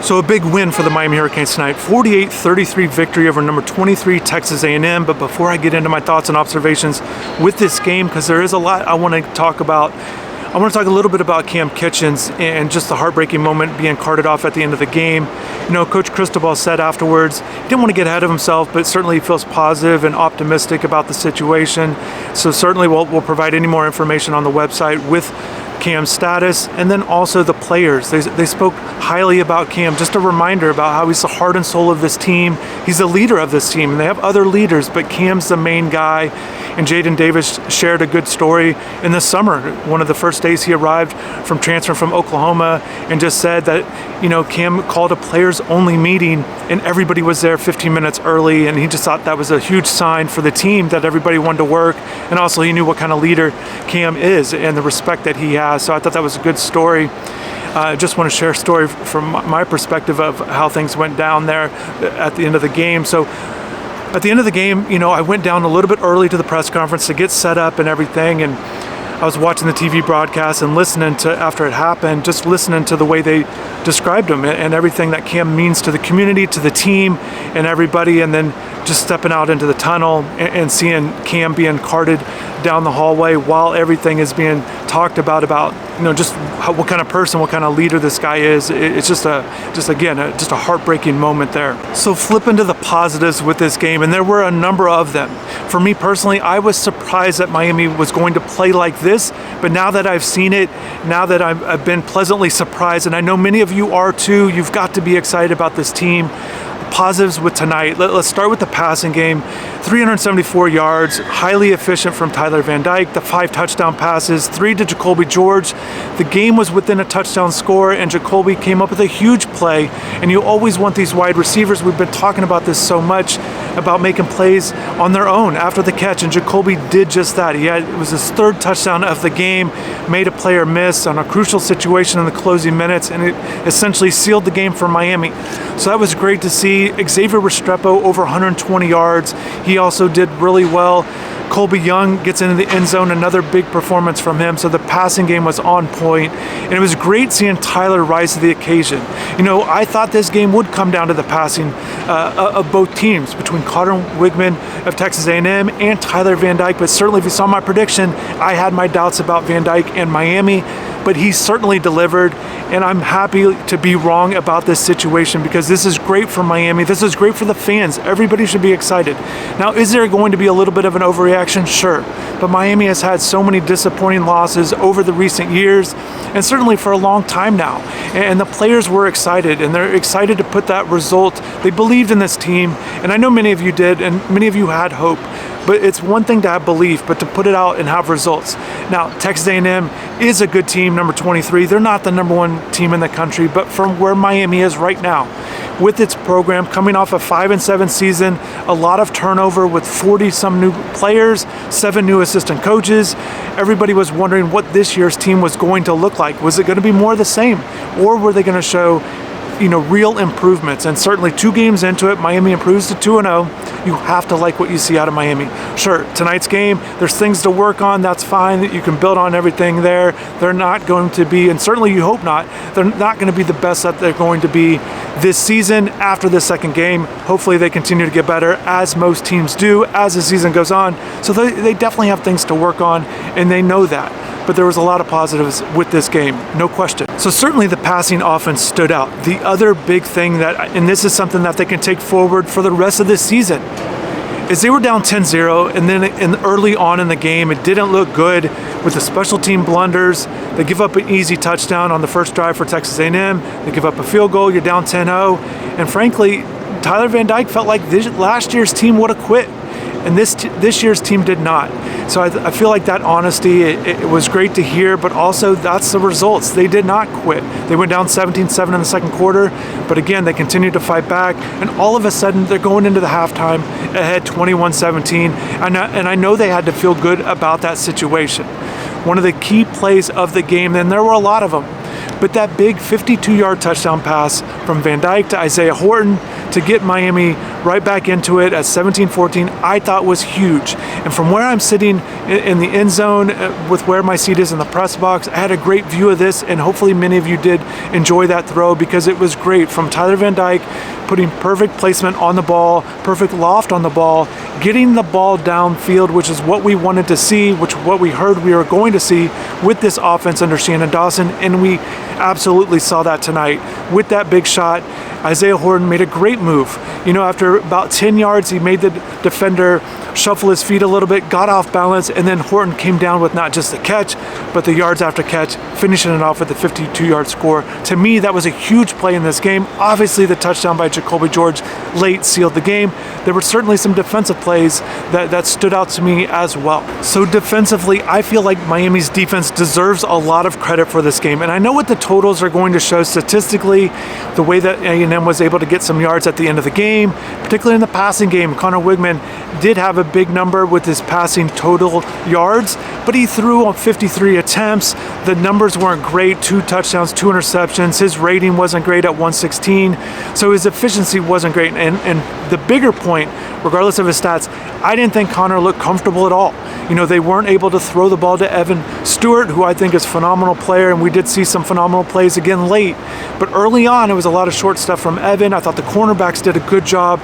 So a big win for the Miami Hurricanes tonight, 48-33 victory over number 23 Texas A&M. But before I get into my thoughts and observations with this game, because there is a lot I want to talk about, I want to talk a little bit about Cam Kitchens and just the heartbreaking moment being carted off at the end of the game. You know, Coach Cristobal said afterwards he didn't want to get ahead of himself, but certainly he feels positive and optimistic about the situation. So certainly we'll provide any more information on the website with Cam's status, and then also the players. They spoke highly about Cam. Just a reminder about how he's the heart and soul of this team. He's the leader of this team, and they have other leaders, but Cam's the main guy. And Jaden Davis shared a good story in the summer, one of the first days he arrived from transfer from Oklahoma, and just said that, you know, Cam called a players only meeting and everybody was there 15 minutes early, and he just thought that was a huge sign for the team that everybody wanted to work, and also he knew what kind of leader Cam is and the respect that he has. So I thought that was a good story. I just want to share a story from my perspective of how things went down there at the end of the game. So at the end of the game, you know, I went down a little bit early to the press conference to get set up and everything, and I was watching the TV broadcast and listening to, after it happened, just listening to the way they described him and everything that Cam means to the community, to the team, and everybody, and then just stepping out into the tunnel and seeing Cam being carted down the hallway while everything is being talked about, you know, just what kind of person, what kind of leader this guy is. It's just a heartbreaking moment there. So flipping to the positives with this game, and there were a number of them. For me personally, I was surprised that Miami was going to play like this, but now that I've seen it, now that I've been pleasantly surprised, and I know many of you are too, you've got to be excited about this team. Positives with tonight. Let's start with the passing game. 374 yards, highly efficient from Tyler Van Dyke, the 5 touchdown passes, 3 to Jacoby George. The game was within a touchdown score, and Jacoby came up with a huge play, and you always want these wide receivers. We've been talking about this so much, about making plays on their own after the catch, and Jacoby did just that. It was his 3rd touchdown of the game, made a player miss on a crucial situation in the closing minutes, and it essentially sealed the game for Miami. So that was great to see. Xavier Restrepo over 120 yards. He also did really well. Colby Young gets into the end zone, another big performance from him. So the passing game was on point, and it was great seeing Tyler rise to the occasion. You know, I thought this game would come down to the passing of both teams, between Connor Wigman of Texas A&M and Tyler Van Dyke. But certainly, if you saw my prediction, I had my doubts about Van Dyke and Miami, but he certainly delivered. And I'm happy to be wrong about this situation, because this is great for Miami. This is great for the fans. Everybody should be excited. Now, is there going to be a little bit of an overreaction? Sure. But Miami has had so many disappointing losses over the recent years, and certainly for a long time now. And the players were excited, and they're excited to put that result. They believed in this team, and I know many of you did, and many of you had hope. But it's one thing to have belief, but to put it out and have results. Now, Texas A&M is a good team, number 23. They're not the number 1 team in the country, but from where Miami is right now, with its program coming off a 5-7 season, a lot of turnover with 40-some new players, 7 new assistant coaches, everybody was wondering what this year's team was going to look like. Was it going to be more of the same, or were they going to show, you know, real improvements? And certainly 2 games into it, Miami improves to 2-0. You have to like what you see out of Miami. Sure, tonight's game, there's things to work on. That's fine. You can build on everything there. They're not going to be, and certainly you hope not, they're not going to be the best that they're going to be this season after the 2nd game. Hopefully they continue to get better, as most teams do as the season goes on. So they definitely have things to work on, and they know that. But there was a lot of positives with this game, no question. So certainly the passing offense stood out. The other big thing and this is something that they can take forward for the rest of this season, is they were down 10-0, and then early on in the game, it didn't look good with the special team blunders. They give up an easy touchdown on the first drive for Texas A&M. They give up a field goal. You're down 10-0. And frankly, Tyler Van Dyke felt like last year's team would have quit, and this year's team did not. So I feel like that honesty, it was great to hear, but also that's the results. They did not quit. They went down 17-7 in the 2nd quarter, but again, they continued to fight back, and all of a sudden, they're going into the halftime ahead 21-17, and I know they had to feel good about that situation. One of the key plays of the game, and there were a lot of them, but that big 52-yard touchdown pass from Van Dyke to Isaiah Horton to get Miami right back into it at 17-14, I thought was huge. And from where I'm sitting in the end zone with where my seat is in the press box, I had a great view of this, and hopefully many of you did enjoy that throw because it was great from Tyler Van Dyke, putting perfect placement on the ball, perfect loft on the ball, getting the ball downfield, which is what we wanted to see, what we heard we were going to see with this offense under Shannon Dawson, and we absolutely saw that tonight. With that big shot, Isaiah Horton made a great move. You know, after about 10 yards, he made the defender shuffle his feet a little bit, got off balance, and then Horton came down with not just the catch, but the yards after catch, finishing it off with a 52-yard score. To me, that was a huge play in this game. Obviously, the touchdown by Jacoby George late sealed the game. There were certainly some defensive plays that stood out to me as well. So defensively, I feel like Miami's defense deserves a lot of credit for this game. And I know what the totals are going to show statistically, the way that A&M was able to get some yards at the end of the game, particularly in the passing game. Connor Wigman did have a big number with his passing total yards, but he threw on 53 attempts. The numbers weren't great, 2 touchdowns, 2 interceptions. His rating wasn't great at 116, so his efficiency wasn't great. And the bigger point, regardless of his stats, I didn't think Connor looked comfortable at all. You know, they weren't able to throw the ball to Evan Stewart, who I think is a phenomenal player, and we did see some phenomenal plays again late. But early on, it was a lot of short stuff from Evan. I thought the cornerbacks did a good job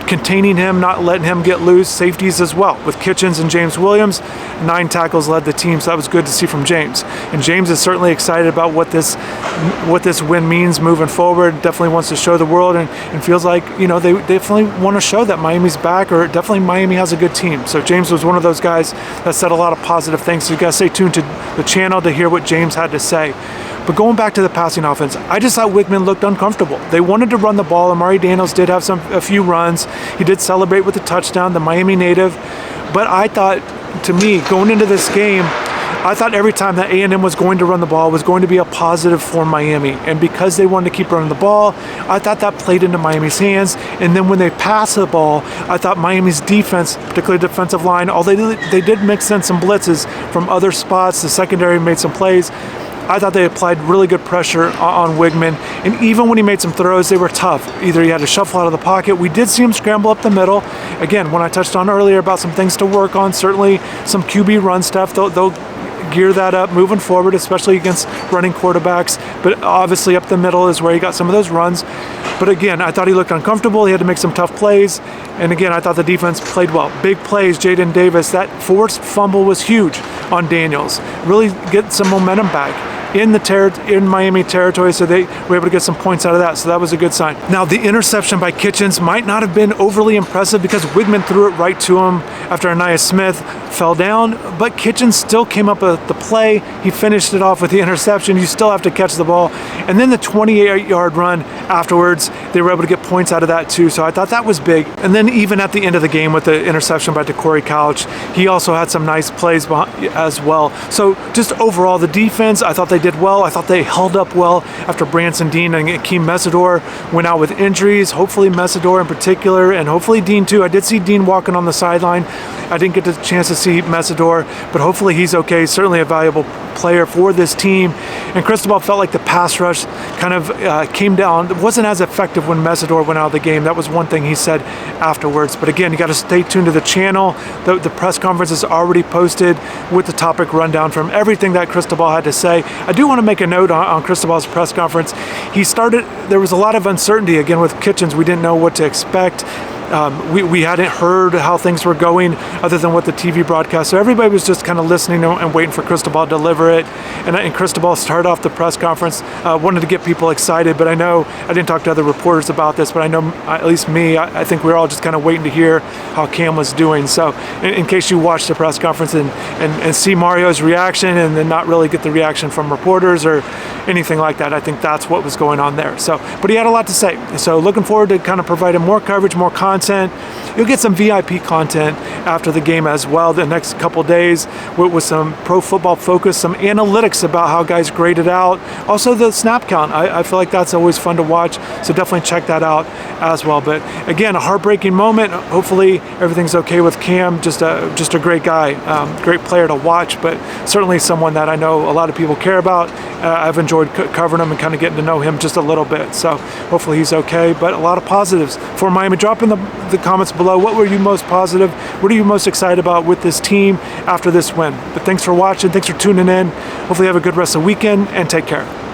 containing him, not letting him get loose. Safeties as well, with Kitchens and James Williams. 9 tackles led the team, so that was good to see from James. And James is certainly excited about what this win means moving forward. Definitely wants to show the world and feels like, you know, they definitely want to show that Miami's back, or definitely Miami has a good team. So James was one of those guys that said a lot of positive things. So you guys stay tuned to the channel to hear what James had to say. But going back to the passing offense, I just thought Wigman looked uncomfortable. They wanted to run the ball. Amari Daniels did have a few runs. He did celebrate with a touchdown, the Miami native. But I thought, to me, going into this game, I thought every time that A&M was going to run the ball was going to be a positive for Miami. And because they wanted to keep running the ball, I thought that played into Miami's hands. And then when they passed the ball, I thought Miami's defense, particularly defensive line, although they did mix in some blitzes from other spots, the secondary made some plays, I thought they applied really good pressure on Wigman. And even when he made some throws, they were tough. Either he had to shuffle out of the pocket. We did see him scramble up the middle. Again, when I touched on earlier about some things to work on, certainly some QB run stuff, they'll gear that up moving forward, especially against running quarterbacks. But obviously up the middle is where he got some of those runs. But again, I thought he looked uncomfortable. He had to make some tough plays. And again, I thought the defense played well. Big plays, Jaden Davis. That forced fumble was huge on Daniels. Really get some momentum back in Miami territory, so they were able to get some points out of that, so that was a good sign. Now, the interception by Kitchens might not have been overly impressive because Wigman threw it right to him after Aniyah Smith fell down, but Kitchens still came up with the play. He finished it off with the interception. You still have to catch the ball. And then the 28-yard run afterwards, they were able to get points out of that too, so I thought that was big. And then even at the end of the game with the interception by DeCorey Couch, he also had some nice plays as well. So just overall, the defense, I thought they did well. I thought they held up well after Branson Dean and Akeem Mesidor went out with injuries. Hopefully Mesidor in particular, and hopefully Dean too. I did see Dean walking on the sideline. I didn't get the chance to see Mesidor, but hopefully he's okay. Certainly a valuable player for this team. And Cristobal felt like the pass rush kind of came down. It wasn't as effective when Mesidor went out of the game. That was one thing he said afterwards. But again, you got to stay tuned to the channel. The press conference is already posted with the topic rundown from everything that Cristobal had to say. I do want to make a note on Cristobal's press conference. There was a lot of uncertainty again with Kitchens. We didn't know what to expect. We hadn't heard how things were going other than what the TV broadcast. So everybody was just kind of listening and waiting for Cristobal to deliver it. And Cristobal started off the press conference, wanted to get people excited. But I know, I didn't talk to other reporters about this, but I know, at least me, I think we were all just kind of waiting to hear how Cam was doing. So in case you watch the press conference and see Mario's reaction and then not really get the reaction from reporters or anything like that, I think that's what was going on there. So, but he had a lot to say. So looking forward to kind of providing more coverage, more content. You'll get some VIP content after the game as well the next couple days with some pro football focus, some analytics about how guys graded out. Also the snap count. I feel like that's always fun to watch, so definitely check that out as well. But again, a heartbreaking moment. Hopefully everything's okay with Cam. Just a great guy, great player to watch, but certainly someone that I know a lot of people care about. I've enjoyed enjoyed covering him and kind of getting to know him just a little bit. So hopefully he's okay, but a lot of positives for Miami. Drop in the comments below, what were you most positive? What are you most excited about with this team after this win? But thanks for watching. Thanks for tuning in. Hopefully you have a good rest of the weekend, and take care.